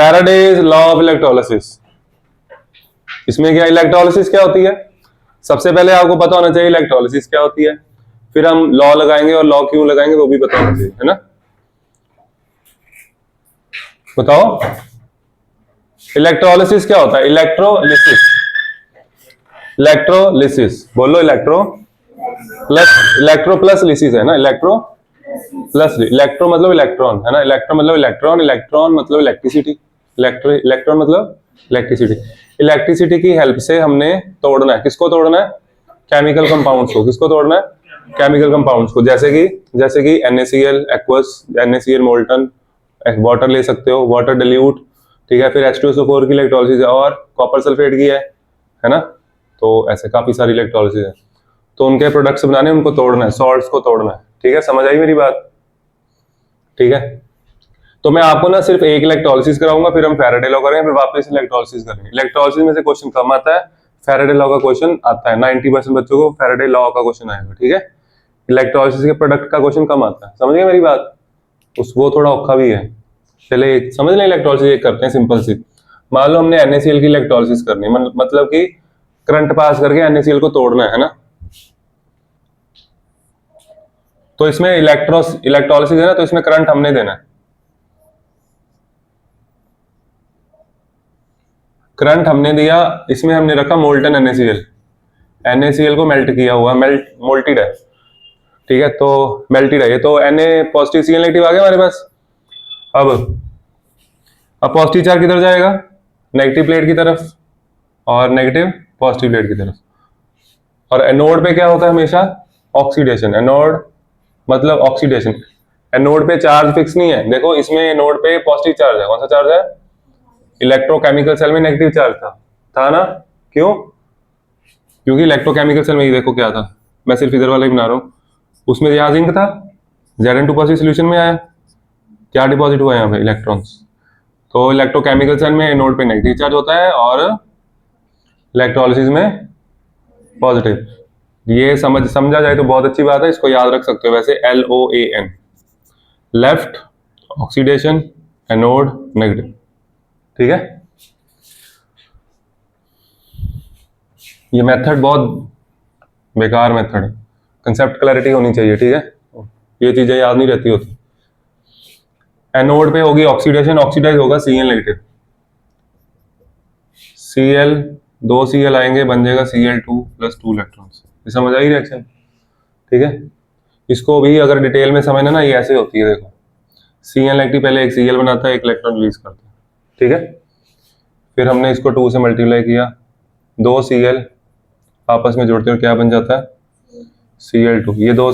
Faraday's law of electrolysis. इसमें क्या electrolysis क्या होती है, सबसे पहले आपको पता होना चाहिए इलेक्ट्रोलिसिस क्या होती है, फिर हम लॉ लगाएंगे और लॉ क्यों लगाएंगे वो भी पता होना चाहिए, है ना। बताओ इलेक्ट्रोलिसिस क्या होता है। इलेक्ट्रोलिसिस, इलेक्ट्रोलिसिस बोलो, इलेक्ट्रो प्लस लिसिस है ना, इलेक्ट्रो प्लस, इलेक्ट्रो मतलब इलेक्ट्रॉन है ना, इलेक्ट्रो मतलब इलेक्ट्रॉन, इलेक्ट्रॉन मतलब इलेक्ट्रिसिटी, इलेक्ट्रॉन मतलब इलेक्ट्रिसिटी। इलेक्ट्रिसिटी की हेल्प से हमने तोड़ना है, किसको तोड़ना है, केमिकल कंपाउंड्स को। किसको तोड़ना है, केमिकल कंपाउंड्स को। जैसे कि NaCl aqueous, NaCl molten, water ले सकते हो, वाटर डिल्यूट, ठीक है। फिर H2SO4 की इलेक्ट्रोलिसिस है, और कॉपर सल्फेट की है ना। तो ऐसे काफी सारी इलेक्ट्रोलिसिस है, तो उनके प्रोडक्ट्स बनाने, उनको तोड़ना है, सॉल्ट्स को तोड़ना है, ठीक है। समझ आई मेरी बात, ठीक है। तो मैं आपको ना सिर्फ एक इलेक्ट्रोलिसिस कराऊंगा, फिर हम फैराडे लॉ करेंगे, फिर वापस इलेक्ट्रोलिसिस करेंगे। इलेक्ट्रोलिसिस में से क्वेश्चन कम आता है, फैराडे लॉ का क्वेश्चन आता है। 90% बच्चों को फैराडे लॉ का क्वेश्चन आएगा, ठीक है। इलेक्ट्रोलिसिस के प्रोडक्ट का क्वेश्चन कम आता है, समझ गए मेरी बात। वो थोड़ा औखा भी है। चले समझ लें, इलेक्ट्रोलिसिस करते हैं सिंपल सी। मान लो हमने NaCl की इलेक्ट्रोलिसिस करनी है, मतलब कि करंट पास करके NaCl को तोड़ना है ना। तो इसमें इलेक्ट्रोलिसिस है ना, तो इसमें करंट हमने देना है। करंट हमने दिया, इसमें हमने रखा मोल्टन NaCl को मेल्ट किया हुआ, मोल्टेड है, ठीक है। तो मेल्टेड है ये, तो Na पॉजिटिव Cl नेगेटिव आ गया हमारे पास। अब पॉजिटिव चार्ज किधर जाएगा, नेगेटिव प्लेट की तरफ, और नेगेटिव पॉजिटिव प्लेट की तरफ। और एनोड पे क्या होता है हमेशा, ऑक्सीडेशन। एनोड मतलब ऑक्सीडेशन। एनोड पे चार्ज फिक्स नहीं है, देखो इसमें एनोड पे पॉजिटिव चार्ज है, कौन सा चार्ज है, इलेक्ट्रोकेमिकल सेल में नेगेटिव चार्ज था ना। क्यों, क्योंकि इलेक्ट्रोकेमिकल सेल में ही देखो क्या था, मैं सिर्फ इधर वाला ही बना रहा हूँ। उसमें यहाँ जिंक था, Zn2 पॉजिटिव सोल्यूशन में आया, क्या डिपॉजिट हुआ यहाँ पे, इलेक्ट्रॉन्स। तो इलेक्ट्रोकेमिकल सेल में एनोड पे नेगेटिव चार्ज होता है और इलेक्ट्रोलिसिस में पॉजिटिव। ये समझा जाए तो बहुत अच्छी बात है, इसको याद रख सकते हो वैसे, LOAN, left oxidation, anode negative, ठीक है। ये मेथड बहुत बेकार मेथड है, कंसेप्ट क्लैरिटी होनी चाहिए, ठीक है। ये चीजें याद नहीं रहती होती। एनोड पे होगी ऑक्सीडेशन, ऑक्सीडाइज होगा Cl नेगेटिव, Cl, 2 Cl आएंगे, बन जाएगा Cl2 प्लस 2 इलेक्ट्रॉन्स। ये समझ आई रिएक्शन, ठीक है। इसको भी अगर डिटेल में समझना ना, ये ऐसे होती है, देखो Cl नेगेटिव पहले एक Cl बनाता है, एक इलेक्ट्रॉन रिलीज करता है, ठीक है। फिर हमने इसको 2 से मल्टीप्लाई किया, 2 Cl आपस में जोड़ते हुए क्या बन जाता है, Cl2। ये 2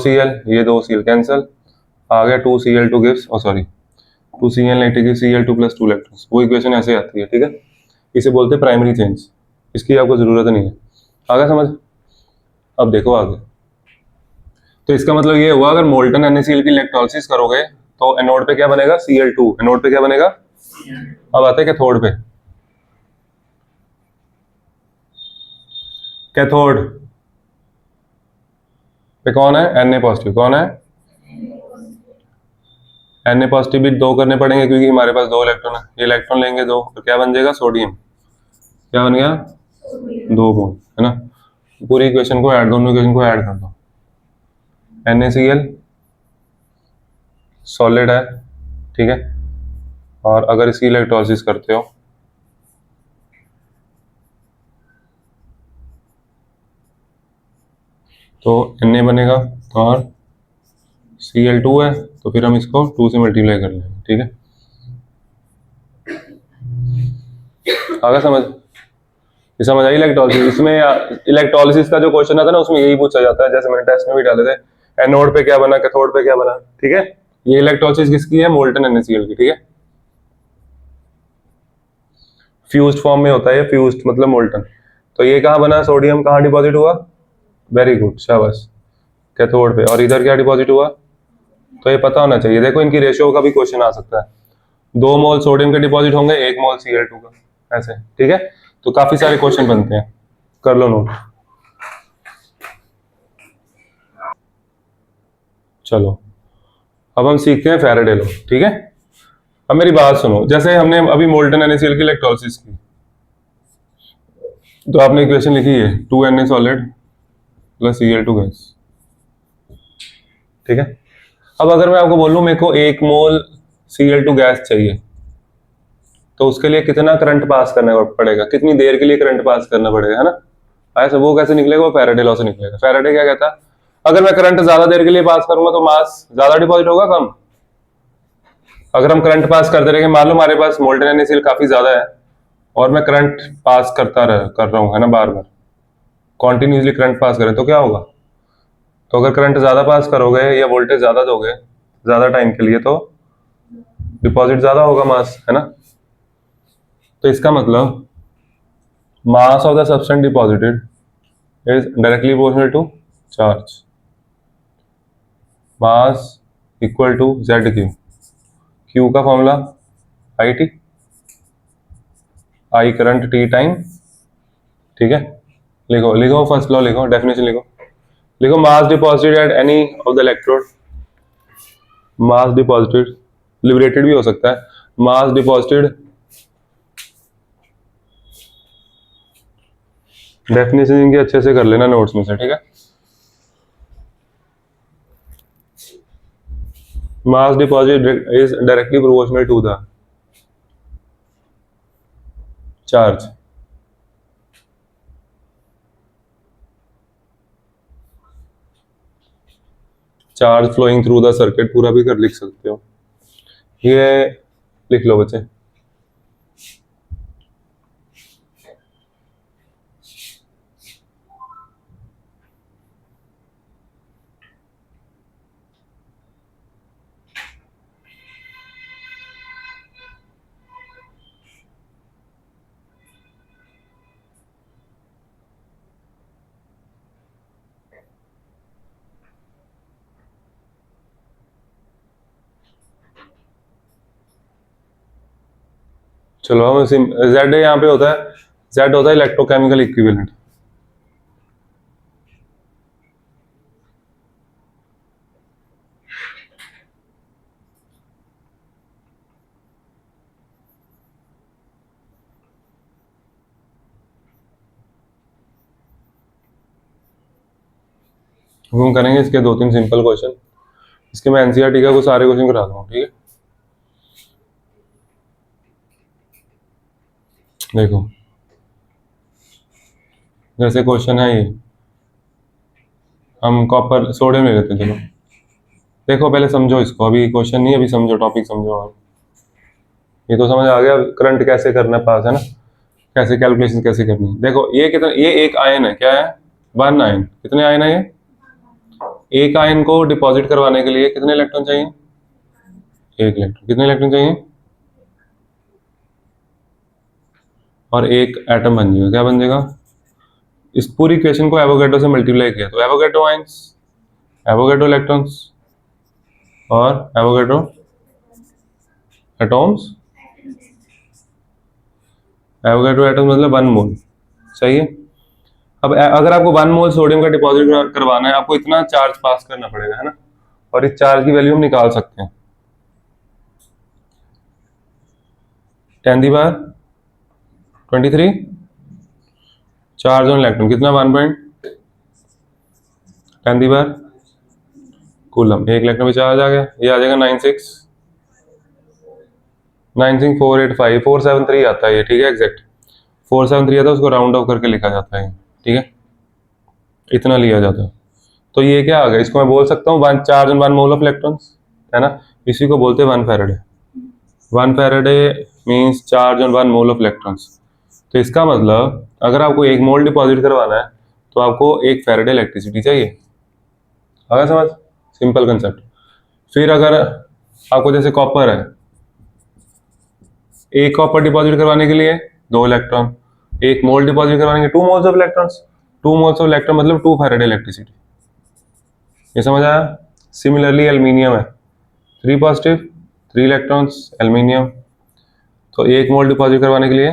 Cl कैंसिल, आ गया 2 Cl2 gives, sorry 2 Cl negative gives Cl2 plus 2 electrons. वो इक्वेशन ऐसे आती है, ठीक है। इसे बोलते हैं प्राइमरी चेंज, इसकी आपको जरूरत नहीं है। आगे समझ, अब देखो आगे। तो इसका मतलब ये हुआ, अगर मोल्टन NaCl की इलेक्ट्रोलिसिस करोगे तो एनोड पे क्या बनेगा, Cl2। एनोड पे क्या बनेगा, अब आते हैं कैथोड पे। कैथोड पे कौन है, Na पॉजिटिव। कौन है, Na पॉजिटिव भी 2 करने पड़ेंगे, क्योंकि हमारे पास 2 इलेक्ट्रॉन है। ये इलेक्ट्रॉन लेंगे 2, तो क्या बन जाएगा, सोडियम। क्या बन गया, 2 मोल, है ना। पूरी इक्वेशन को ऐड, दोनों इक्वेशन को ऐड कर दो। NaCl सॉलिड है, ठीक है। और अगर इसकी इलेक्ट्रोलिसिस करते हो तो Na बनेगा, और Cl2 है, तो फिर हम इसको 2 से मल्टीप्लाई कर लेंगे, ठीक है। आगे समझ, ये समझ आई इलेक्ट्रोलिसिस। इसमें इलेक्ट्रोलिसिस का जो क्वेश्चन आता है ना, उसमें यही पूछा जाता है, जैसे मैंने टेस्ट में भी डाले थे, एनोड पे क्या बना, कैथोड पे क्या बना, ठीक है। ये इलेक्ट्रोलिसिस किसकी है, मोल्टन NaCl की, ठीक है। फ्यूज्ड फॉर्म में होता है, फ्यूज्ड मतलब मोल्टन। तो ये कहाँ बना, सोडियम कहाँ डिपॉजिट हुआ, वेरी गुड, शाबाश, कैथोड पे। और इधर क्या डिपॉजिट हुआ, तो ये पता होना चाहिए। देखो इनकी रेशियो का भी क्वेश्चन आ सकता है, 2 मोल सोडियम के डिपॉजिट होंगे, 1 मोल Cl2 का, ऐसे, ठीक है। तो काफी सारे क्वेश्चन बनते हैं, कर लो नोट। चलो अब हम सीखते हैं फैराडे लॉ, ठीक है। अब मेरी बात सुनो, जैसे हमने अभी मोल्टन NaCl की इलेक्ट्रोलिसिस की, तो आपने इक्वेशन लिखी है 2Na solid plus Cl2 gas, ठीक है। अब अगर मैं आपको बोलूं मेरे को 1 मोल Cl2 गैस चाहिए, तो उसके लिए कितना करंट पास करना पड़ेगा, कितनी देर के लिए करंट पास करना पड़ेगा, है ना। ऐसे वो कैसे निकलेगा, वो फैराडे लॉ से निकलेगा। फैराडे क्या कहता है, अगर मैं करंट ज्यादा देर के लिए पास करूंगा तो मास ज्यादा डिपॉजिट होगा कम। अगर हम करंट पास करते रहेंगे, मान लो हमारे पास मोल्टन NaCl काफी ज्यादा है और मैं करंट पास कर रहा हूँ, है ना, बार बार कॉन्टिन्यूसली करंट पास करें, तो क्या होगा, तो अगर करंट ज्यादा पास करोगे या वोल्टेज ज्यादा दोगे ज्यादा टाइम के लिए, तो डिपॉजिट ज्यादा होगा मास, है ना। तो इसका मतलब mass of the substance deposited is directly proportional to charge, mass equal to ZQ। Q का formula IT, I current, T time, ठीक है। लिखो लिखो फर्स्ट लॉ, लिखो डेफिनेशन, लिखो लिखो mass deposited at any of the electrode, mass deposited, liberated भी हो सकता है, मास डिपॉजिटेड, डेफिनेशन इनकी अच्छे से कर लेना नोट्स में से, ठीक है। Mass deposit is directly proportional to the charge, charge flowing through the circuit, पूरा भी कर लिख सकते हो, ये लिख लो बच्चे। चलो हम Z यहाँ पे होता है, Z होता है इलेक्ट्रोकेमिकल इक्विवेलेंट, हम करेंगे इसके 2-3 सिंपल क्वेश्चन, इसके मैं NCERT का कुछ सारे क्वेश्चन करा दूंगा, ठीक है। देखो जैसे क्वेश्चन है ये, हम कॉपर सोडियम ले लेते हैं, चलो देखो पहले समझो इसको, अभी क्वेश्चन नहीं, अभी समझो टॉपिक समझो आप। ये तो समझ आ गया करंट कैसे करना पास, है ना, कैसे कैलकुलेशन कैसे करनी है। देखो ये कितना, ये एक आयन है, क्या है, 1 आयन। कितने आयन है ये, एक आयन को डिपॉजिट करवाने के लिए कितने इलेक्ट्रॉन चाहिए, 1 इलेक्ट्रॉन। कितने इलेक्ट्रॉन चाहिए, और एक एटम बन जाएगा, क्या बन जाएगा। इस पूरी इक्वेशन को एवोगैड्रो से मल्टीप्लाई किया तो एवोगैड्रो आयंस, एवोगैड्रो इलेक्ट्रॉन्स और एवोगैड्रो एटॉम्स, एवोगैड्रो एटम मतलब 1 मोल, सही है। अब अगर आपको 1 मोल सोडियम का डिपॉजिट करवाना है, आपको इतना चार्ज पास करना पड़ेगा, है ना, और इस चार्ज की वैल्यू हम निकाल सकते हैं, 10⁻23 चार्ज ऑन इलेक्ट्रॉन, कितना 1.10 कूलम, एक इलेक्ट्रॉन पे चार्ज आ गया, ये आ जाएगा 473 आता है ये, ठीक है, एग्जैक्ट 473 आता है, उसको राउंड ऑफ करके लिखा जाता है, ठीक है, इतना लिया जाता है। तो ये क्या आ गया, इसको मैं बोल सकता हूँ 1 charge on 1 mole of electrons, है ना, इसी को बोलते हैं 1 Faraday. 1 Faraday means charge on 1 mole of electrons. तो इसका मतलब अगर आपको 1 मोल डिपॉजिट करवाना है तो आपको 1 फैराडे इलेक्ट्रिसिटी चाहिए, आ गया समझ, सिंपल कंसेप्ट। फिर अगर आपको जैसे कॉपर है, एक कॉपर डिपॉजिट करवाने के लिए 2 इलेक्ट्रॉन, 1 मोल डिपॉजिट करवाने के 2 moles of electrons, 2 moles of electron मतलब 2 फैराडे इलेक्ट्रिसिटी, ये समझ आया। सिमिलरली एल्यूमिनियम है, 3 पॉजिटिव 3 इलेक्ट्रॉन्स एल्यूमिनियम, तो 1 मोल डिपॉजिट करवाने के लिए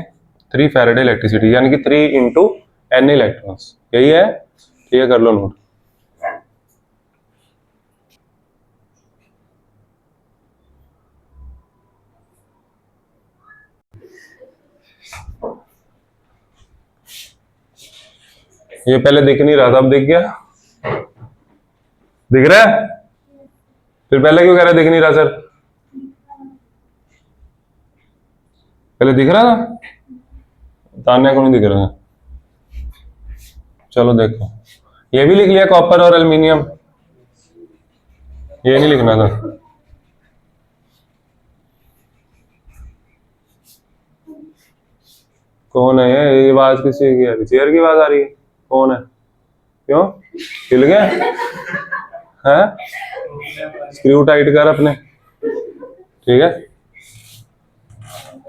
3 फैराडे इलेक्ट्रिसिटी, यानी कि 3 × N इलेक्ट्रॉन्स, यही है, ठीक है, कर लो नोट। ये पहले दिख नहीं रहा था, अब दिख गया, दिख रहा है? फिर पहले क्यों कह रहा दिख नहीं रहा सर? पहले दिख रहा था, तान्या को नहीं दिख रहा। चलो देखो, ये भी लिख लिया कॉपर और एल्युमिनियम, ये नहीं लिखना था। कौन है ये आवाज किसी की आ रही? चेयर की आवाज आ रही है? कौन है? क्यों हिल गया है? स्क्रू टाइट कर अपने, ठीक है?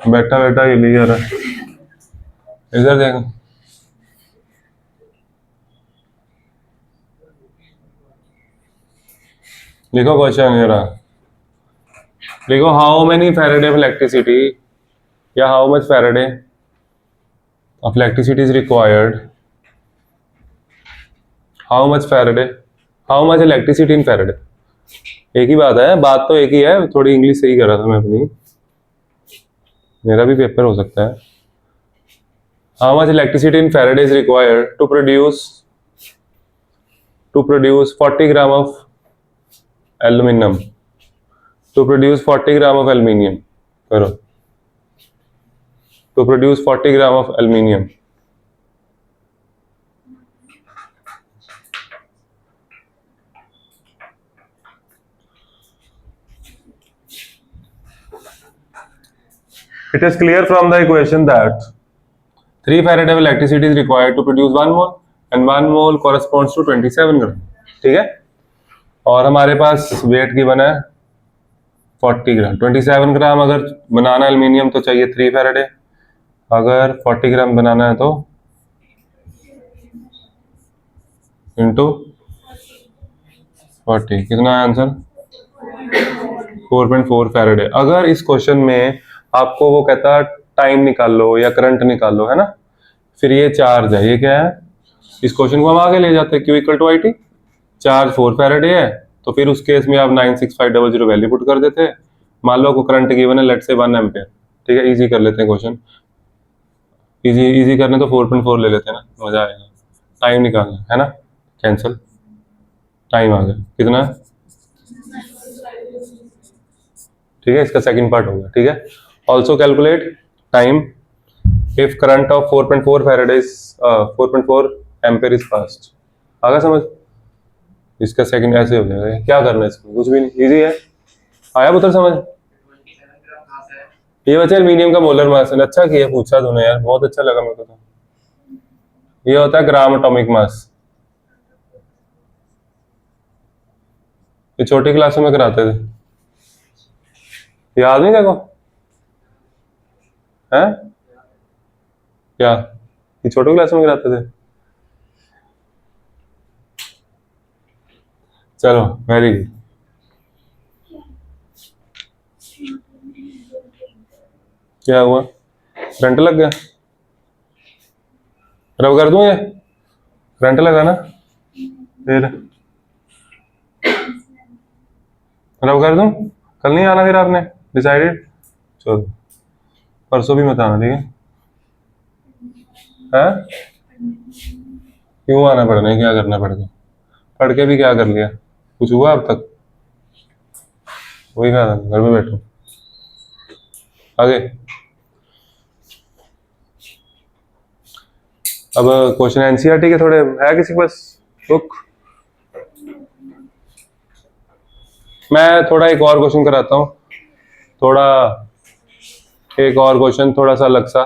बैठा बैठा हिल ही जा रहा है। इधर देखो, लिखो क्वेश्चन ये रहा, लिखो how many faraday of electricity या how much faraday of electricity is required, how much faraday, how much electricity in faraday. एक ही बात है, बात तो एक ही है, थोड़ी इंग्लिश सही कर रहा था मैं अपनी, मेरा भी पेपर हो सकता है। How much electricity in faraday is required to produce 40 gram of aluminium, to produce 40 gram of aluminium, करो, to produce 40 gram of aluminium. It is clear from the equation that 3 Faraday of electricity is required to produce 1 mole and 1 mole corresponds to 27 ग्राम, ठीक है? और हमारे पास wait given है 40 ग्राम, 27 ग्राम अगर बनाना aluminium तो चाहिए 3 Faraday, अगर 40 ग्राम बनाना है तो इंटू 40, कितना है आंसर? 4.4 फैराडे। अगर इस क्वेश्चन में आपको वो कहता टाइम निकाल लो या करंट निकाल लो, है ना, फिर ये चार्ज है, ये क्या है? इस क्वेश्चन को हम आगे ले जाते हैं, Q equal to IT, charge 4 faraday है, तो फिर उस केस में आप 96500 वैल्यू पुट कर देते हैं। मान लो को करंट गिवन है लेट से 1 एम्पियर, ठीक है? इजी कर लेते हैं क्वेश्चन, इजी करने तो 4.4 ले लेते हैं ना, मजा आएगा। टाइम निकालना है ना, कैंसिल, टाइम आ गया कितना, ठीक है? इसका सेकंड पार्ट होगा, ठीक है? Also calculate time if current of 4.4 Faraday is 4.4 ampere is fast. आगे समझ? इसका सेकंड ऐसे हो जाएगा, क्या करना है इसमें? कुछ भी नहीं, इजी है, आया पुत्र समझ? ये बच्चा एल्यूमिनियम का मोलर मास है, अच्छा किया पूछा तूने यार, बहुत अच्छा लगा मेरे को तो। ये होता है ग्राम एटॉमिक मास, ये छोटी क्लासों में कराते थे, याद नहीं देखो है क्या? ये छोटी क्लासों में कराते थे। चलो वेरी गुड। क्या हुआ? करंट लग गया? रब कर दूं ये? करंट लगा ना, फिर रब कर दूं? कल नहीं आना फिर आपने डिसाइडेड? चलो परसों भी मत आना, ठीक है? क्यों आना पड़ना, क्या करना पड़ गया? पढ़ के भी क्या कर लिया? कुछ हुआ अब तक? वही कहा घर में बैठो। आगे अब क्वेश्चन एनसीईआरटी के थोड़े है किसी के पास बुक? मैं थोड़ा एक और क्वेश्चन कराता हूँ, थोड़ा एक और क्वेश्चन थोड़ा सा अलग सा।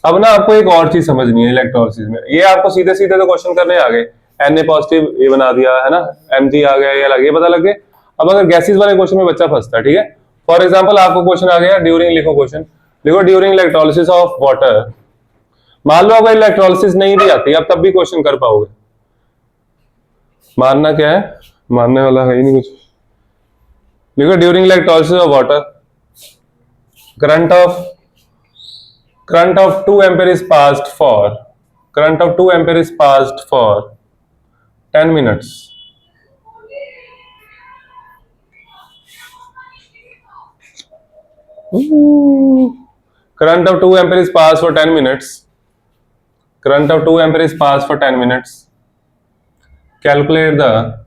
अब ना आपको एक और चीज समझनी है इलेक्ट्रोलिसिस में, ये आपको सीधे सीधे तो क्वेश्चन करने आ गए, Na पॉजिटिव ये बना दिया है ना, Mg आ गया, ये अलग, ये पता लग गया। अब अगर गैसेस वाले क्वेश्चन में बच्चा फंसता है, ठीक है? फॉर एग्जांपल आपको क्वेश्चन आ गया ड्यूरिंग, लिखो क्वेश्चन, लिखो ड्यूरिंग इलेक्ट्रोलिसिस ऑफ वाटर। मान लो अगर इलेक्ट्रोलिसिस नहीं भी आती अब तब भी क्वेश्चन कर पाओगे, मानना क्या है? मानने वाला है ही नहीं कुछ। लिखो during electrolysis of water, current of 2 ampere is passed for 10 minutes. Current of 2 ampere is passed for 10 minutes current of 2 ampere is passed for 10 minutes. Calculate the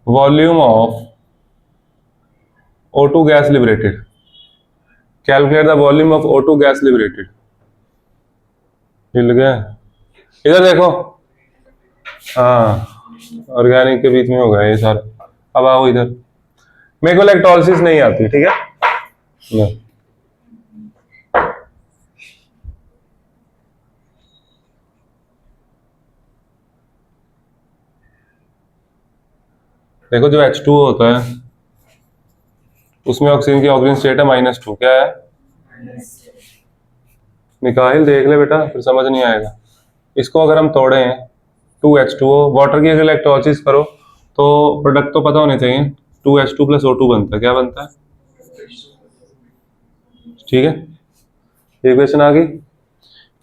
volume of O2 gas liberated. Calculate the volume of O2 gas liberated. मिल गया? इधर देखो, हाँ organic के बीच में होगा ये सारा। अब आओ इधर, मेरे को इलेक्ट्रोलिसिस नहीं आती, ठीक है ना? देखो जो H2O होता है उसमें ऑक्सीजन की ऑक्सीजन स्टेट है -2, क्या है? निकाल देख ले बेटा, फिर समझ नहीं आएगा। इसको अगर हम तोड़े 2H2O, वाटर की अगर इलेक्ट्रोलिसिस करो तो प्रोडक्ट तो पता होने चाहिए, 2H2 + O2 बनता है, क्या बनता है? ठीक है, ये क्वेश्चन आ गई।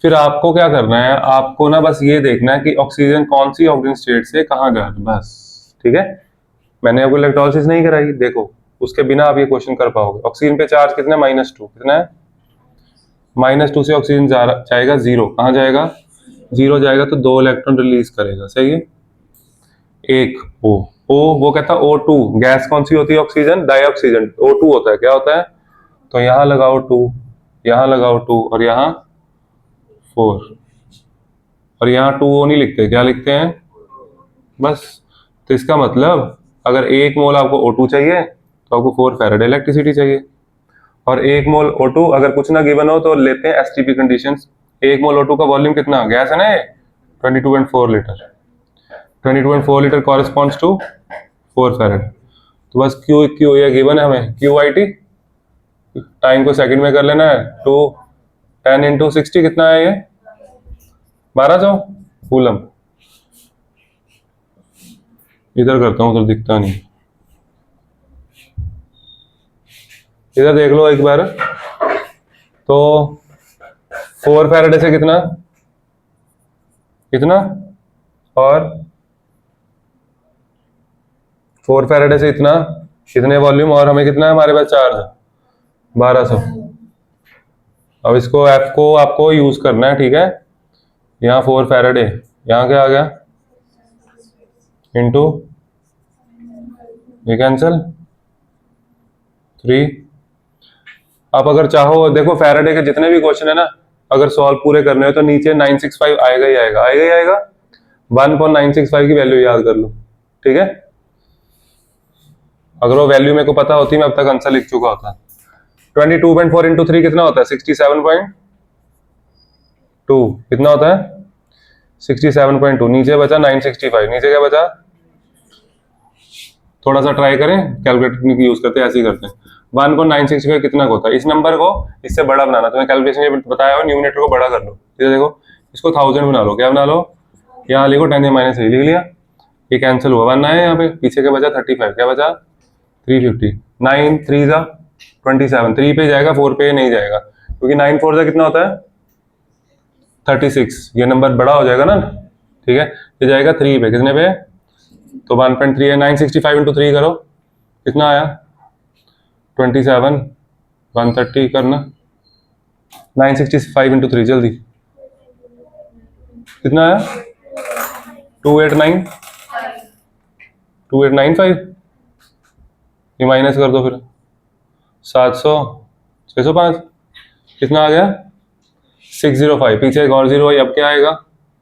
फिर आपको क्या करना है, आपको ना बस ये देखना है कि ऑक्सीजन कौन सी ऑक्सीजन स्टेट से कहाँ गया, बस। ठीक है, मैंने आपको इलेक्ट्रोलिसिस नहीं कराई, देखो उसके बिना आप ये क्वेश्चन कर पाओगे। ऑक्सीजन पे चार्ज कितना है? -2। कितना है? -2 से ऑक्सीजन जाएगा 0, कहाँ जाएगा? 0 जाएगा तो 2 इलेक्ट्रॉन रिलीज करेगा, सही है। एक वो कहता है O2, गैस कौन सी होती है? Oxygen, dioxygen. O2 होता है, क्या होता है? तो यहाँ लगाओ 2, यहाँ लगाओ 2 और यहाँ 4, और यहाँ 2O नहीं लिखते, क्या लिखते हैं? बस। तो इसका मतलब अगर 1 मोल आपको O2 चाहिए तो आपको 4 फैराड इलेक्ट्रिसिटी चाहिए, और 1 मोल O2 अगर कुछ ना गिवन हो तो लेते हैं STP कंडीशंस। 1 मोल O2 का वॉल्यूम कितना? गैस है ना, 22.4 litre. 22.4 litre corresponds to 4 faraday. तो बस क्यू ये गिवन है हमें, QIT। टाइम को सेकंड में कर लेना है, 10 × 60 कितना है ये? 1200 कूलम। इधर करता हूँ तो दिखता नहीं, इधर देख लो एक बार। तो 4 फैराडे से कितना कितना, और 4 फैराडे से इतना, कितने वॉल्यूम, और हमें कितना है हमारे पास चार्ज? 1200। अब इसको F को आपको यूज करना है, ठीक है। यहाँ 4 फैराडे, यहाँ क्या आ गया? इंटू, ये कैंसल 3। आप अगर चाहो, देखो फैराडे के जितने भी क्वेश्चन है ना, अगर सॉल्व पूरे करने हो तो नीचे 965 आएगा ही आएगा, आएगा ही आएगा। 1.965 की वैल्यू याद कर लो, ठीक है। अगर वो वैल्यू मेरे को पता होती मैं अब तक आंसर लिख चुका होता। 22.4 × 3 कितना होता है? 67.2। कितना होता है? 67.2। नीचे बचा 965, नीचे क्या बचा? थोड़ा सा ट्राई करें, कैलकुलेटर यूज करते हैं, ऐसे ही करते हैं। 1.965 कितना होता है? इस नंबर को इससे बड़ा बनाना, तुम्हें कैलकुलेशन बताया हो, न्यूमरेटर को बड़ा कर लो। ये देखो, इसको 1000 बना लो, क्या बना लो? यहाँ लिखो 10⁻3 लिख लिया, ये कैंसिल हुआ, 1 आया यहाँ पे, पीछे क्या बचा? 35, क्या बचा? 350। 9 3 जा 27, 3 पे जाएगा, 4 पे नहीं जाएगा, क्योंकि 9 4 से कितना होता है? 36। ये नंबर बड़ा हो जाएगा ना, ठीक है। ये जाएगा 3 पे, कितने पे? तो 1.3 है। 965 × 3 करो, कितना आया? 27। 130 करना, 965 × 3 जल्दी, कितना आया? 2895। ये माइनस कर दो फिर, 700, 605, कितना आ गया? 605। पीछे एक और 0 है, अब क्या आएगा?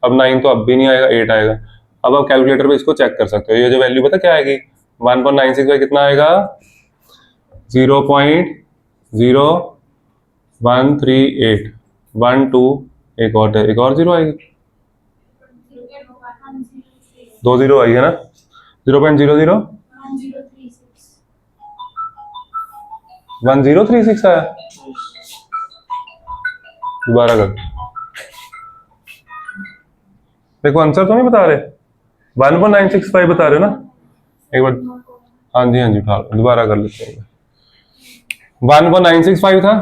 अब 9 तो अब भी नहीं आएगा, 8 आएगा। अब आप कैलकुलेटर पे इसको चेक कर सकते हो, ये जो वैल्यू पता क्या आएगी? 1.965 कितना आएगा? 0.0138 1 2, एक और 0 आएगी, 2 0 आई है ना, 0.00 1036 आया। दोबारा कर, देखो आंसर तो नहीं बता रहे, 1.965 बता रहे हो ना। एक बार, हाँ जी उठा लो, दोबारा कर लेते हैं। 1.965 था,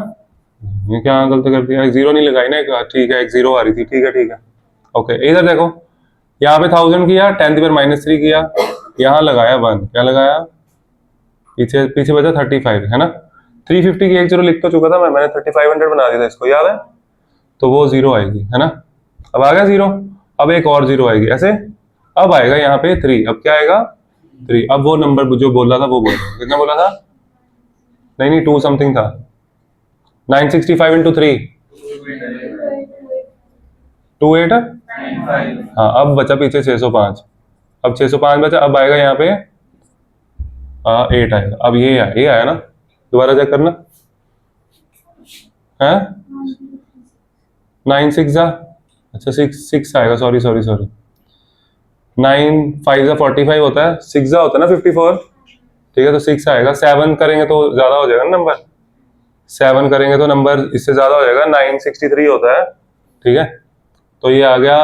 ये क्या गलत कर दिया? एक 0 नहीं लगाई ना, ठीक है, एक 0 आ रही थी, ठीक है। ओके, इधर देखो, यहाँ पे 1000 किया, 10⁻³ किया, यहाँ लगाया 1, क्या लगाया? पीछे बचा 35, है ना। 350 की एक 0 लिख तो चुका था मैंने 3500 बना दिया था इसको, याद है? तो वो 0 आएगी, है ना। अब आ गया 0, अब एक और 0 आएगी ऐसे, अब आएगा यहाँ पे 3, अब क्या आएगा 3, अब वो नंबर जो बोला था वो बोला, कितना बोला था, नहीं नहीं 2 समथिंग था, 965 इंटू 3 28, हाँ अब बचा पीछे 605, अब 605 बचा, अब आएगा यहाँ पे 8 आएगा, अब ये आया ना, दोबारा चेक करना है, 9 6 जा, अच्छा 6 आएगा, सॉरी 9 5 जा 45 होता है, 6 जा होता है ना 54, ठीक है, तो 6 आएगा, 7 करेंगे तो ज्यादा हो जाएगा ना नंबर, 7 करेंगे तो नंबर इससे ज्यादा हो जाएगा, 963 होता है, ठीक है, तो ये आ गया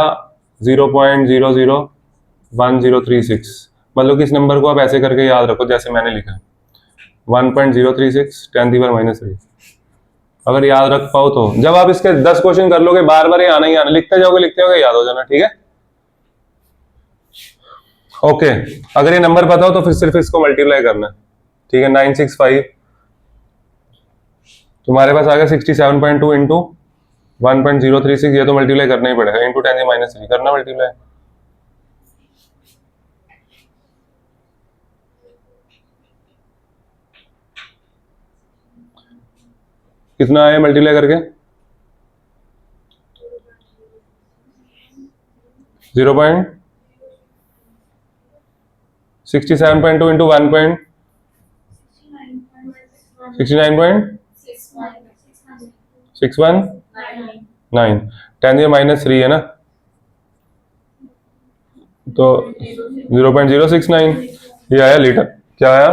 0.001036, मतलब कि इस नंबर को आप ऐसे करके याद रखो जैसे मैंने लिखा है, 1.036 10⁻³ अगर याद रख पाओ तो, जब आप इसके 10 क्वेश्चन कर लोगे बार बार ये आना ही आना, लिखते जाओगे याद हो जाना, ठीक है, ओके। अगर ये नंबर पता हो तो फिर सिर्फ इसको मल्टीप्लाई करना, ठीक है, 965 तुम्हारे पास आ गया 67.2 इंटू 1.036, ये तो मल्टीप्लाई करना ही पड़ेगा, इंटू 10⁻³ करना मल्टीप्लाई, कितना आया मल्टीप्लाई करके, 0.67.2 इंटू 1.69.619 10⁻³ है ना, तो 0.069, ये आया लीटर, क्या आया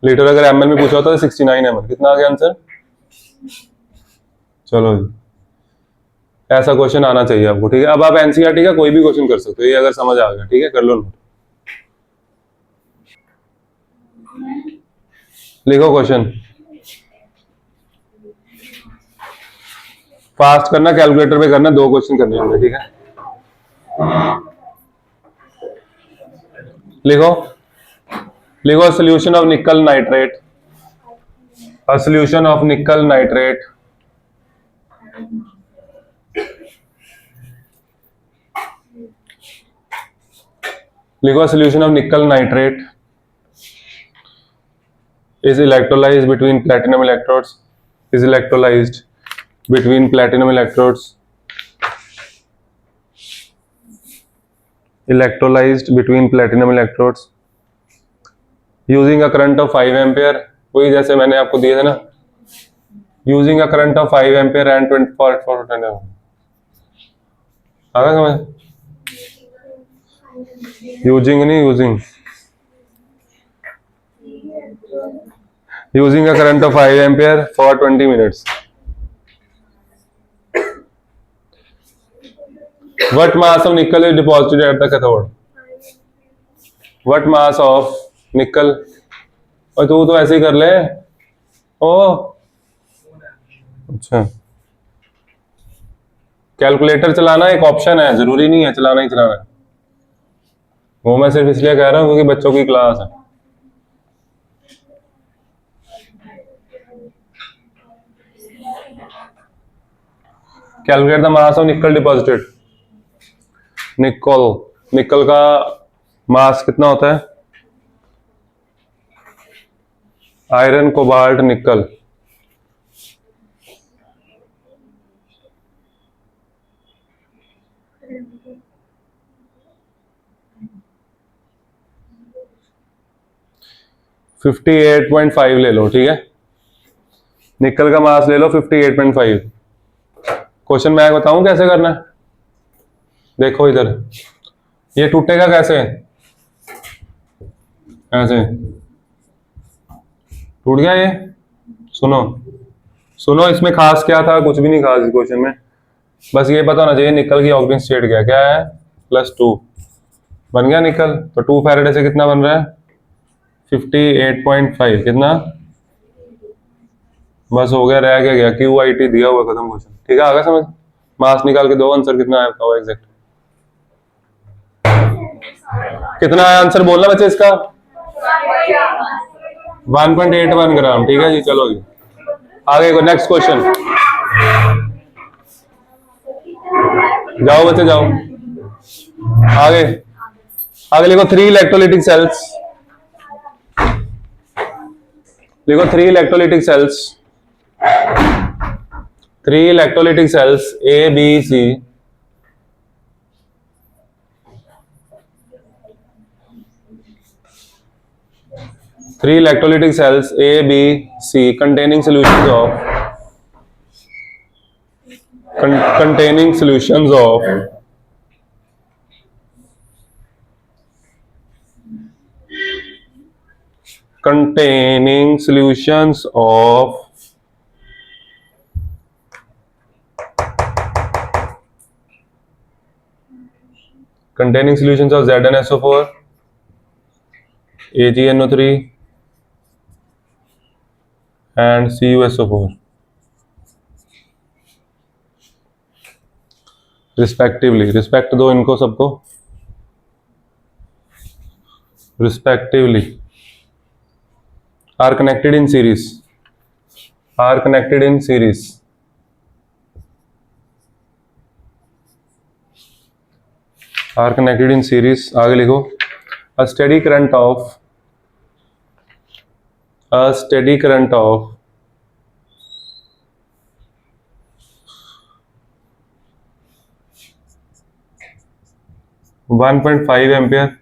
लीटर, अगर ml में पूछा होता तो 69 ml, कितना आ गया आंसर, चलो जी, ऐसा क्वेश्चन आना चाहिए आपको, ठीक है। अब आप एनसीईआरटी का कोई भी क्वेश्चन कर सकते हो, ये अगर समझ आ गया, ठीक है, कर लो नोट, लिखो क्वेश्चन, फास्ट करना, कैलकुलेटर पे करना, 2 क्वेश्चन करने होंगे, ठीक है, लिखो सोल्यूशन ऑफ निकल nitrate, a solution of nickel nitrate लिखो solution of nickel nitrate is electrolyzed between platinum electrodes, is electrolyzed between platinum electrodes, electrolyzed between platinum electrodes using a current of 5 ampere, वही जैसे मैंने आपको दिए थे ना, using a current of 5 ampere and 24 आ गया समझ, यूजिंग नहीं using a current of 5 ampere for 20 minutes, what mass of निकल is deposited at the cathode, what mass of निकल, और तू तो ऐसे ही कर ले, ओ अच्छा, कैलकुलेटर चलाना एक ऑप्शन है, जरूरी नहीं है चलाना ही चलाना है, वो मैं सिर्फ इसलिए कह रहा हूँ क्योंकि बच्चों की क्लास है, कैलकुलेट द मास ऑफ निकल डिपॉजिटेड, निकल का मास कितना होता है, आयरन कोबाल्ट निकल, फिफ्टी 58.5 ले लो, ठीक है, निकल का मास ले लो 58.5, क्वेश्चन मैं बताऊं कैसे करना है, देखो इधर, ये टूटेगा कैसे, ऐसे टूट गया ये, सुनो इसमें खास क्या था, कुछ भी नहीं खास इस क्वेश्चन में, बस ये पता होना चाहिए निकल की ऑक्सीजन स्टेट क्या है, +2 बन गया निकल, तो 2 फैराडे से कितना बन रहा है 58.5, कितना, बस हो गया, रह गया QIT दिया हुआ, खत्म क्वेश्चन, ठीक है, आगे समझ, मास निकाल के दो आंसर कितना आया बताओ एग्जैक्ट, कितना आया आंसर बोलना बच्चे इसका, 1.81 ग्राम, ठीक है जी, चलो जी आगे को नेक्स्ट क्वेश्चन, जाओ बच्चे जाओ, आगे आगे लिखो 3 इलेक्ट्रोलाइटिक सेल्स, लिखो 3 electrolytic cells, 3 electrolytic cells A B C three electrolytic cells A, B, C containing solutions of ZnSO4, AgNO3 and CuSO4 respectively, respect दो इनको सबको, respectively are connected in series, are connected in series, are connected in series. आगे लिखो a steady current of 1.5 ampere,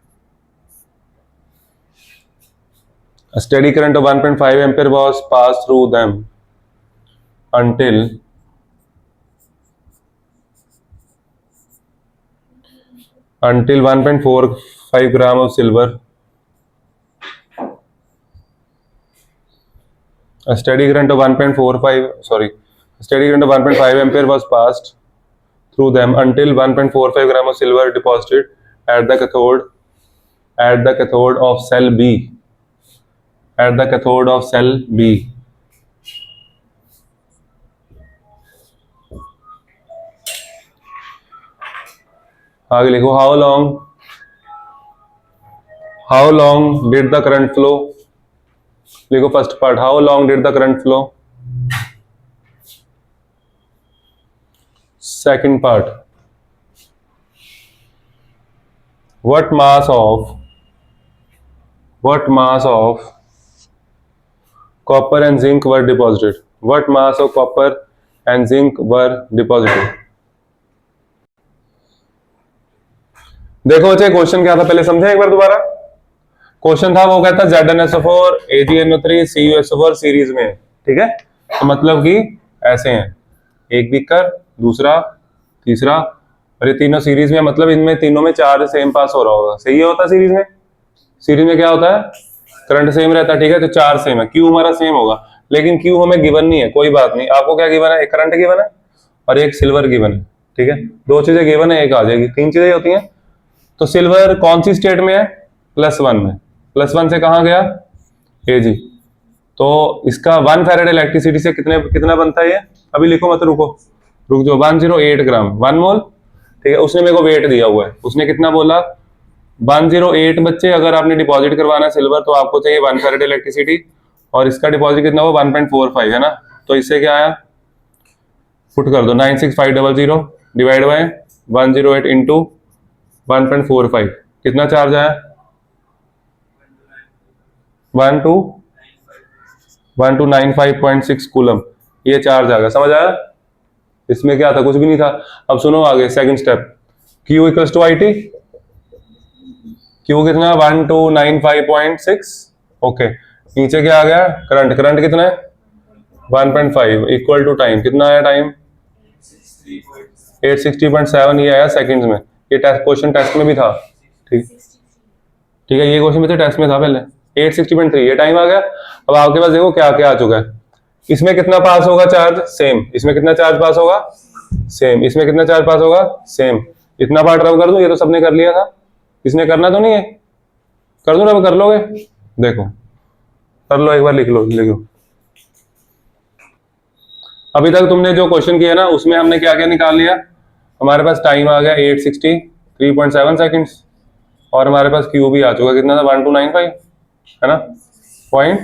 a steady current of 1.5 ampere was passed through them until 1.45 gram of silver, a steady current of 1.5 ampere was passed through them until 1.45 gram of silver deposited at the cathode of cell B, at the cathode of cell B। आगे लिखो how long did the current flow, लिखो first part how long did the current flow, second part what mass of copper and zinc were deposited, what mass of copper and zinc were deposited। देखो बच्चे question क्या था पहले समझे एक बार दोबारा। Question था वो कहता ZnSO4 AgNO3 CuSO4 सीरीज में, ठीक है। तो मतलब कि ऐसे हैं, एक बीकर दूसरा तीसरा और ये तीनों सीरीज में, मतलब इनमें तीनों में चार्ज सेम पास हो रहा होगा। सही होता है सीरीज में, सीरीज में क्या होता है करंट सेम रहता है, ठीक है। तो चार्ज सेम है, क्यू हमारा सेम होगा, लेकिन क्यू हमें गिवन नहीं है, कोई बात नहीं। आपको क्या गिवन है, एक करंट गिवन है और एक सिल्वर गिवन है, ठीक है। दो चीजें गिवन है, एक आ जाएगी, तीन चीजें होती हैं। तो सिल्वर कौन सी स्टेट में है, +1 में, +1 से कहां गया Ag। तो इसका 1 फैरेड इलेक्ट्रिसिटी से कितना बनता है ये, अभी लिखो मत, रुक जाओ 108 ग्राम 1 मोल, ठीक है। उसने मेरे को वेट दिया हुआ है, उसने कितना बोला 108 बच्चे। अगर आपने डिपॉजिट करवाना है सिल्वर तो आपको चाहिए 1 फैरेड इलेक्ट्रिसिटी, और इसका डिपॉजिट कितना हुआ 1.45 है ना। तो इससे क्या आया, पुट कर दो 96500 डिवाइड बाय 108 इंटू 1.45, कितना चार्ज आया 1295.6 कूलम, ये चार्ज आ गया। समझ आया, इसमें क्या था, कुछ भी नहीं था। अब सुनो आगे second step, Q equals to IT, Q कितना 1295.6, ओके। नीचे क्या आ गया, करंट कितना है 1.5 इक्वल टू टाइम, कितना आया टाइम 860.7, ये आया सेकंड्स में। ये क्वेश्चन टेस्ट में भी था, ठीक है, ये क्वेश्चन भी तो टेस्ट में था पहले। 860.3 ये टाइम आ गया। अब आपके पास देखो क्या क्या आ चुका है, इसमें कितना पास होगा चार्ज सेम, इसमें कितना चार्ज पास होगा सेम, इसमें कितना चार्ज पास होगा सेम। इतना पार्ट रब कर दूं, ये तो सबने कर लिया था, इसने करना तो नहीं है, कर दूं रब, कर लोगे, देखो कर लो एक बार, लिख लो। अभी तक तुमने जो क्वेश्चन किया ना उसमें हमने क्या क्या निकाल लिया, हमारे पास टाइम आ गया 863.7 सेकंड्स, और हमारे पास क्यू भी आ चुका, कितना था 1295 है ना, पॉइंट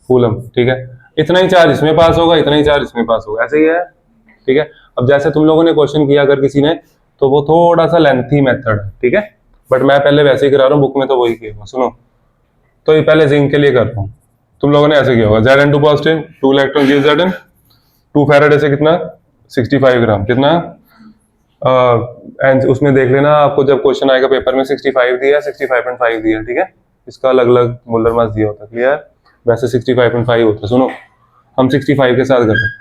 कूलम, ठीक है। इतना ही चार्ज इसमें पास होगा, इतना ही चार्ज इसमें पास होगा, ऐसे ही है, ठीक है। अब जैसे तुम लोगों ने क्वेश्चन किया अगर किसी ने, तो वो थोड़ा सा लेंथी मेथड है, ठीक है, बट मैं पहले वैसे ही करा रहा हूँ, बुक में तो वही किया हुआ। सुनो, तो ये पहले जिंक के लिए कर रहा हूँ। तुम लोगों ने ऐसे किया होगा, Zn2 positive, 2 electron give Zn, 2 Faraday से कितना 65 ग्राम, कितना एंड उसमें देख लेना आपको जब क्वेश्चन आएगा पेपर में 65 दिया, 65.5 दिया, ठीक है, इसका अलग अलग मोलर मास दिया होता है, क्लियर, वैसे 65.5 होता है। सुनो, हम 65 के साथ कर रहे हैं,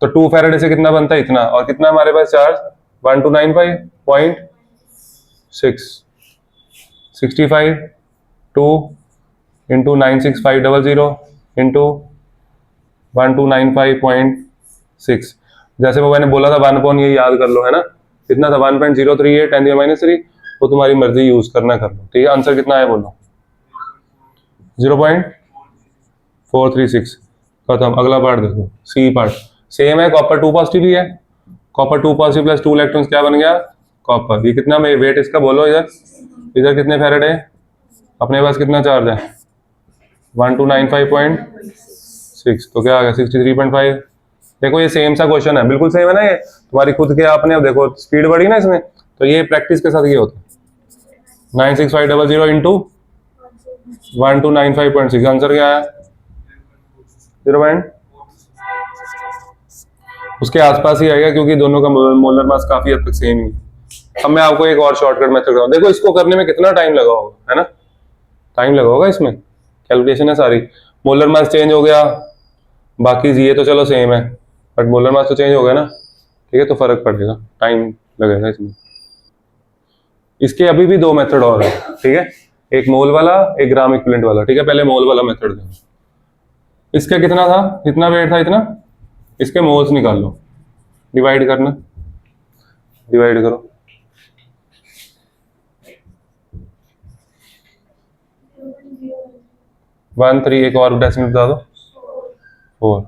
तो 2 फैराडे से कितना बनता है, इतना, और कितना हमारे पास चार्ज 1295.6, 65 2 इंटू 96500 इंटू 1295.6, जैसे वो मैंने बोला था 1 अपॉन, ये याद कर लो, है ना, कितना था 1.038 10⁻³ वो तुम्हारी मर्जी, यूज करना कर लो, ठीक है। आंसर कितना है बोलो, 0.436, खत्म। अगला पार्ट देखो, सी पार्ट सेम है, कॉपर 2 पॉजिटिव ही है, कॉपर 2 पॉजिटिव प्लस 2 इलेक्ट्रॉन्स क्या बन गया, कॉपर। ये कितना में वेट इसका बोलो, इधर इधर कितने फैराड है, अपने पास कितना चार्ज है 1295.6, तो क्या आ गया 63.5। देखो ये सेम सा क्वेश्चन है, बिल्कुल सेम है ना, ये तुम्हारी खुद के, आपने अब देखो स्पीड बढ़ी ना इसमें, तो ये प्रैक्टिस के साथ ये होता है। 96500 इंटू 1295.6, आंसर क्या है 0. उसके आसपास ही आएगा, क्योंकि दोनों का मोलर मास काफी हद तक सेम ही है। अब मैं आपको एक और शॉर्टकट मेथड बताऊं, देखो इसको करने में कितना टाइम लगा होगा, है ना, टाइम लगा होगा, इसमें कैलकुलेशन है सारी, मोलर मास चेंज हो गया, बाकी ये तो चलो सेम है, बट मोलर मास तो चेंज हो गया ना, ठीक है, तो फर्क पड़ेगा, टाइम लगेगा इसमें। इसके अभी भी 2 मेथड और है, ठीक है, एक मोल वाला, एक ग्राम इक्विवेलेंट वाला, ठीक है। पहले मोल वाला मेथड देखो, इसका कितना था, इतना वेट था, इतना, इसके मोल्स निकाल लो, डिवाइड करना, डिवाइड करो, 1 3, एक और डेसिमल बता दो, 4,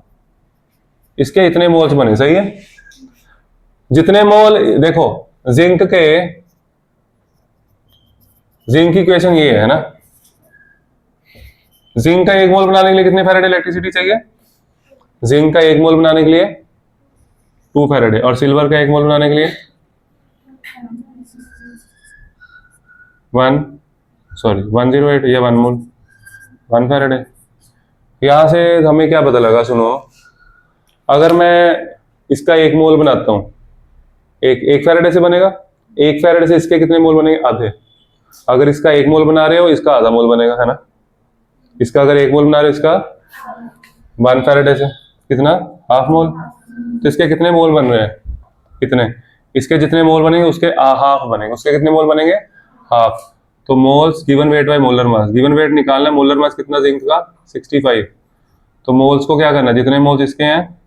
इसके इतने मोल्स बने, सही है। जितने मोल, देखो जिंक की इक्वेशन ये है ना, जिंक का 1 मोल बनाने के लिए कितने फैराडे इलेक्ट्रिसिटी चाहिए, जिंक का 1 मोल बनाने के लिए 2 फैराडे, और सिल्वर का 1 मोल बनाने के लिए 108 या 1 मोल, 1 फैराडे। यहां से हमें क्या पता लगा, सुनो, अगर मैं इसका 1 मोल बनाता हूं, एक फैराडे से बनेगा, 1 फैराडे से इसके कितने मोल बनेंगे, आधे। अगर इसका 1 मोल बना रहे हो, इसका आधा मोल बनेगा, है ना, इसका अगर 1 मोल बना रहे हो, इसका 1 फैराडे से कितना, हाफ मोल, तो इसके कितने मोल बन रहे हैं, कितने, इसके जितने मोल बनेंगे उसके हाफ बनेंगे, उसके कितने मोल बनेंगे, हाफ। तो moles given weight by molar mass, given weight निकालना, मोलर मास कितना जिंक का 65, तो मोल्स को क्या करना, जितने मोल्स इसके हैं,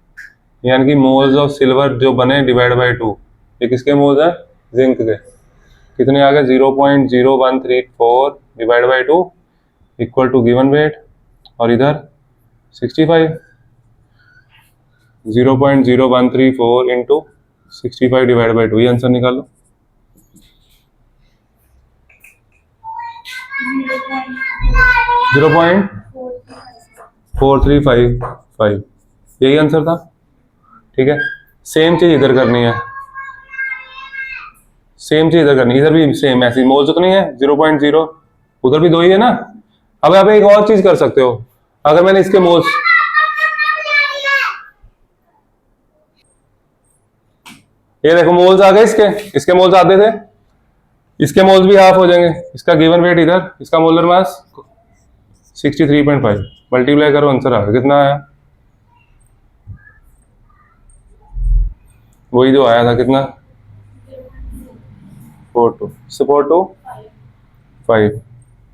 यानी कि मोल्स ऑफ सिल्वर जो बने डिवाइड बाय 2, ये किसके मोल्स है, जिंक के, कितने आ गए 0.0134 divide by 2 equal to given weight, और इधर 65, 0.0134 इंटू 65 डिवाइड बाय 2, ये आंसर निकाल लो। 0.4355, यही आंसर था, ठीक है। सेम चीज इधर करनी है, सेम चीज इधर करनी, इधर भी सेम ऐसी मोल्स उतनी है 0.0, उधर भी 2 ही है ना। अब आप एक और चीज कर सकते हो, अगर मैंने इसके मोल्स, ये देखो मोल्स आ गए, इसके मोल्स आते थे, इसके मोल्स भी हाफ हो जाएंगे, इसका गिवन वेट इधर, इसका मोलर मास 63.5, मल्टीप्लाई करो, आंसर आ गया, कितना आया, वही जो आया था, कितना 4.2,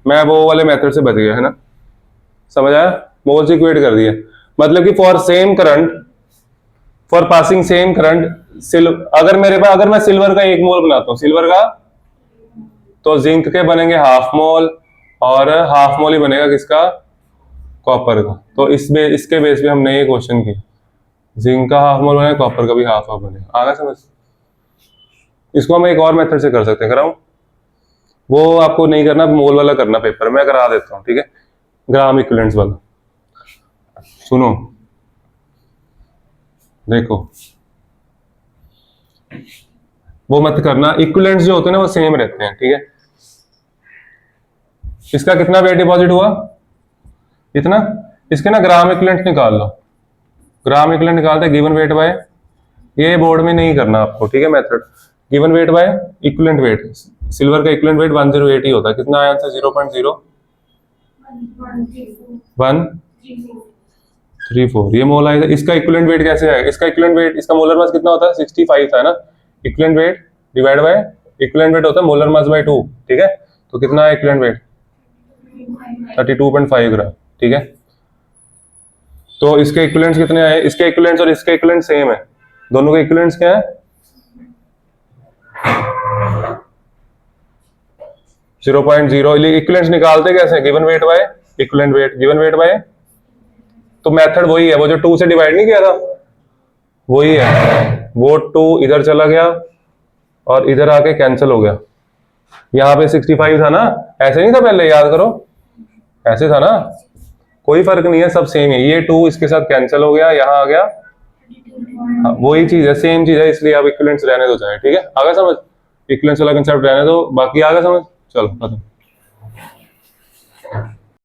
मैं वो वाले मेथड से बच गया, है ना, समझ आया, मोल्स इक्वेट कर दिए, मतलब कि for same current, for passing same current, अगर मेरे पास, अगर मैं सिल्वर का 1 मोल बनाता हूं, सिल्वर का, तो जिंक के बनेंगे हाफ मोल, और हाफ मोल ही बनेगा किसका, कॉपर का। तो इसके बेस पे हमने ये क्वेश्चन किया, जिंक का हाफ मोल बनेगा, कॉपर का भी हाफ हाफ बनेगा, आगे समझ। इसको हम एक और मेथड से कर सकते हैं, कराऊं, वो आपको नहीं करना, मोल वाला करना पेपर में, करा देता हूं, ठीक है, ग्राम इक्विवेलेंट्स वाला। सुनो, देखो वो मत करना, इक्विवेलेंट्स जो होते हैं ना वो सेम रहते हैं, ठीक है। इसका कितना वेट डिपॉजिट हुआ, इतना। इसके ना ग्राम इक्विवेलेंट निकाल लो, ग्राम इक्विवेलेंट निकालते हैं गिवन वेट बाय, ये बोर्ड में नहीं करना आपको, ठीक है, method. Given weight by equivalent weight, silver का इक्विवेलेंट वेट 108 ही होता है। कितना आया आंसर, 0.0134। ये मोल आएगा। इसका इक्विवेलेंट वेट कैसे आएगा, इसका इक्विवेलेंट वेट, इसका मोलर मास कितना होता है, 65 था ना। Equivalent weight divide by equivalent weight होता है मोलर मास बाय 2, ठीक है। तो कितना है इक्विवेलेंट वेट, 32.5 ग्राम, ठीक है। तो इसके इक्विवेलेंट्स कितने आए, इसके इक्विवेलेंट्स और इसके इक्विवेलेंट सेम है, दोनों के इक्विवेलेंट्स क्या है, 0.0। इक्विवेलेंट्स निकालते कैसे, given weight by equivalent weight, given weight by, तो मेथड वही है, वो जो 2 से डिवाइड नहीं किया था वही है। वो 2 इधर चला गया और इधर आके कैंसिल हो गया। यहाँ पे 65 था ना, ऐसे नहीं था पहले, याद करो, ऐसे था ना, कोई फर्क नहीं है, सब सेम है। ये 2 इसके साथ कैंसिल हो गया, यहाँ आ गया, हाँ, वही चीज है, सेम चीज है, इसलिए आप इक्विवेलेंट्स रहने दो चाहे, ठीक है। आगे समझ, इक्विवेलेंट्स वाला कंसेप्ट रहने दो, बाकी आगे समझ, चलो खत्म।